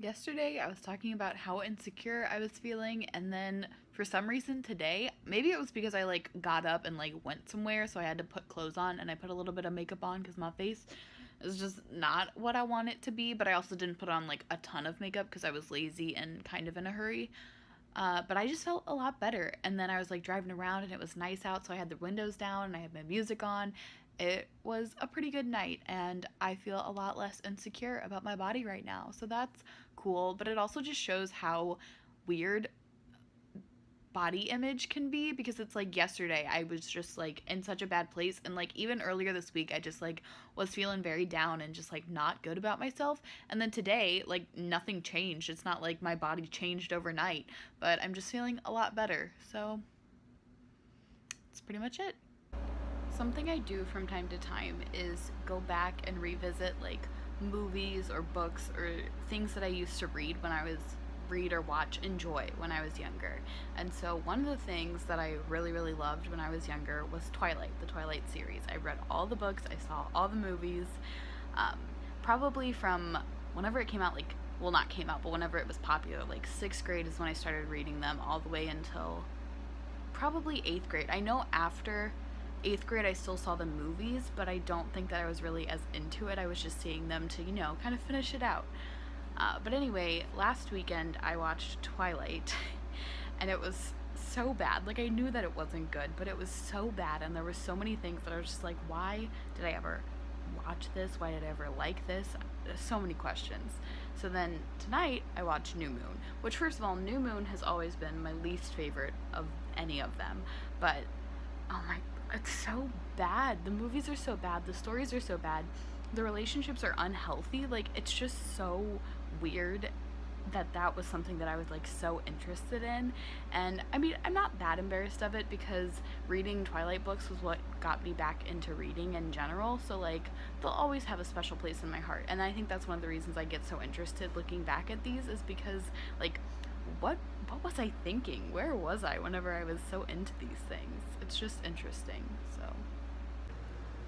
Yesterday, I was talking about how insecure I was feeling, and then for some reason today, maybe it was because I got up and went somewhere, so I had to put clothes on, and I put a little bit of makeup on because my face is just not what I want it to be. But I also didn't put on a ton of makeup because I was lazy and kind of in a hurry. But I just felt a lot better. And then I was driving around and it was nice out, so I had the windows down and I had my music on. It was a pretty good night, and I feel a lot less insecure about my body right now. So that's cool, but it also just shows how weird body image can be, because it's yesterday I was just in such a bad place, and even earlier this week I just was feeling very down and just not good about myself, and then today nothing changed. It's not like my body changed overnight, but I'm just feeling a lot better. So that's pretty much it. Something I do from time to time is go back and revisit movies or books or things that I used to read or watch, enjoy when I was younger. And so one of the things that I really, really loved when I was younger was Twilight, the Twilight series. I read all the books, I saw all the movies, probably from whenever it came out, well, not came out, but whenever it was popular, 6th grade is when I started reading them all the way until probably 8th grade. I know after 8th grade I still saw the movies, but I don't think that I was really as into it. I was just seeing them to, kind of finish it out. But anyway, last weekend I watched Twilight, and it was so bad. I knew that it wasn't good, but it was so bad, and there were so many things that I was just why did I ever watch this? Why did I ever like this? So many questions. So then tonight I watched New Moon, which, first of all, New Moon has always been my least favorite of any of them, but oh my, it's so bad. The movies are so bad, the stories are so bad, the relationships are unhealthy. It's just so weird that was something that I was so interested in. And I mean, I'm not that embarrassed of it, because reading Twilight books was what got me back into reading in general, so they'll always have a special place in my heart. And I think that's one of the reasons I get so interested looking back at these, is because what was I thinking? Where was I whenever I was so into these things? It's just interesting. So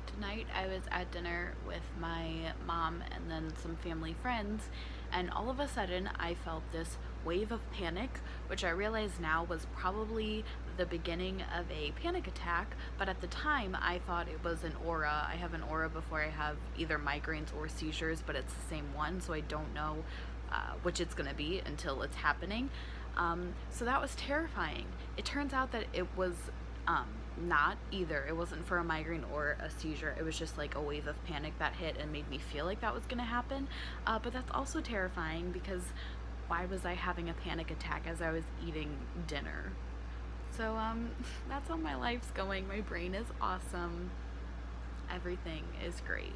tonight I was at dinner with my mom and then some family friends, and all of a sudden I felt this wave of panic, which I realize now was probably the beginning of a panic attack, but at the time I thought it was an aura. I have an aura before I have either migraines or seizures, but it's the same one, so I don't know which it's gonna be until it's happening. So that was terrifying. It turns out that it was not either. It wasn't for a migraine or a seizure. It was just a wave of panic that hit and made me feel like that was gonna happen. But that's also terrifying, because why was I having a panic attack as I was eating dinner? So that's how my life's going. My brain is awesome. Everything is great.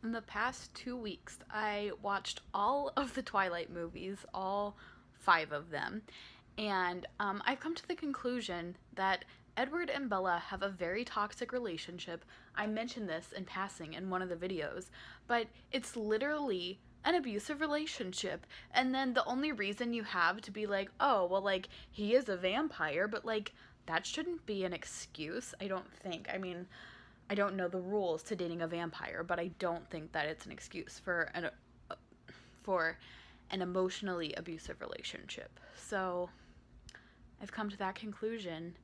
In the past 2 weeks, I watched all of the Twilight movies, all 5 of them, and I've come to the conclusion that Edward and Bella have a very toxic relationship. I mentioned this in passing in one of the videos, but it's literally an abusive relationship. And then the only reason you have to be oh, well, he is a vampire, but that shouldn't be an excuse, I don't think. I mean, I don't know the rules to dating a vampire, but I don't think that it's an excuse for an emotionally abusive relationship. So I've come to that conclusion,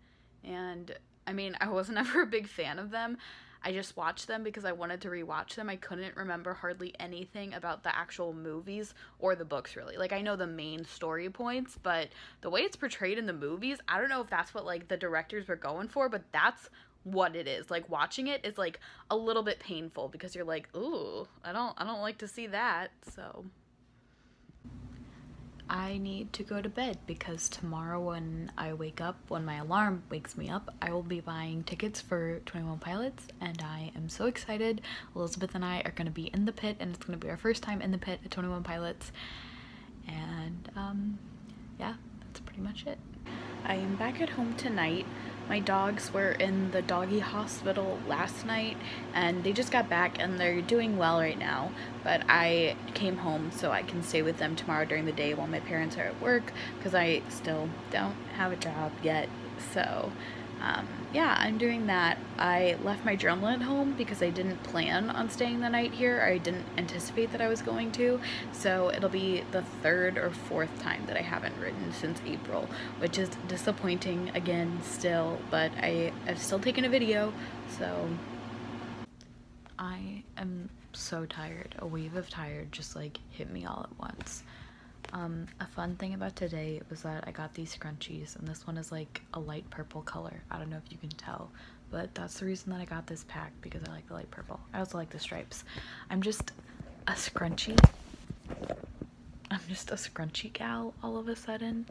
and I mean, I wasn't ever a big fan of them. I just watched them because I wanted to rewatch them. I couldn't remember hardly anything about the actual movies or the books, really. I know the main story points, but the way it's portrayed in the movies, I don't know if that's what the directors were going for, but that's what it is. Watching it is a little bit painful, because you're ooh, I don't like to see that. So I need to go to bed, because tomorrow when I wake up, when my alarm wakes me up, I will be buying tickets for 21 Pilots, and I am so excited. Elizabeth and I are going to be in the pit, and it's going to be our first time in the pit at 21 Pilots. And yeah, that's pretty much it. I am back at home tonight. My dogs were in the doggy hospital last night, and they just got back and they're doing well right now, but I came home so I can stay with them tomorrow during the day while my parents are at work, because I still don't have a job yet. So Yeah, I'm doing that. I left my journal at home because I didn't plan on staying the night here, or I didn't anticipate that I was going to. So it'll be the third or fourth time that I haven't written since April, which is disappointing again still, but I've still taken a video, so I am so tired. A wave of tired just like hit me all at once. A fun thing about today was that I got these scrunchies, and this one is like a light purple color. I don't know if you can tell, but that's the reason that I got this pack, because I like the light purple. I also like the stripes. I'm just a scrunchie. I'm just a scrunchie gal all of a sudden.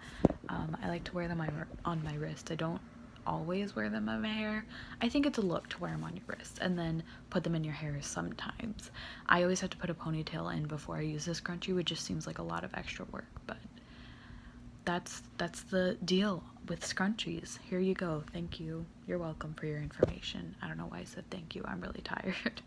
I like to wear them on my wrist. I don't always wear them on my hair. I think it's a look to wear them on your wrist and then put them in your hair sometimes. I always have to put a ponytail in before I use this scrunchie, which just seems like a lot of extra work, but that's the deal with scrunchies. Here you go. Thank you. You're welcome for your information. I don't know why I said thank you. I'm really tired.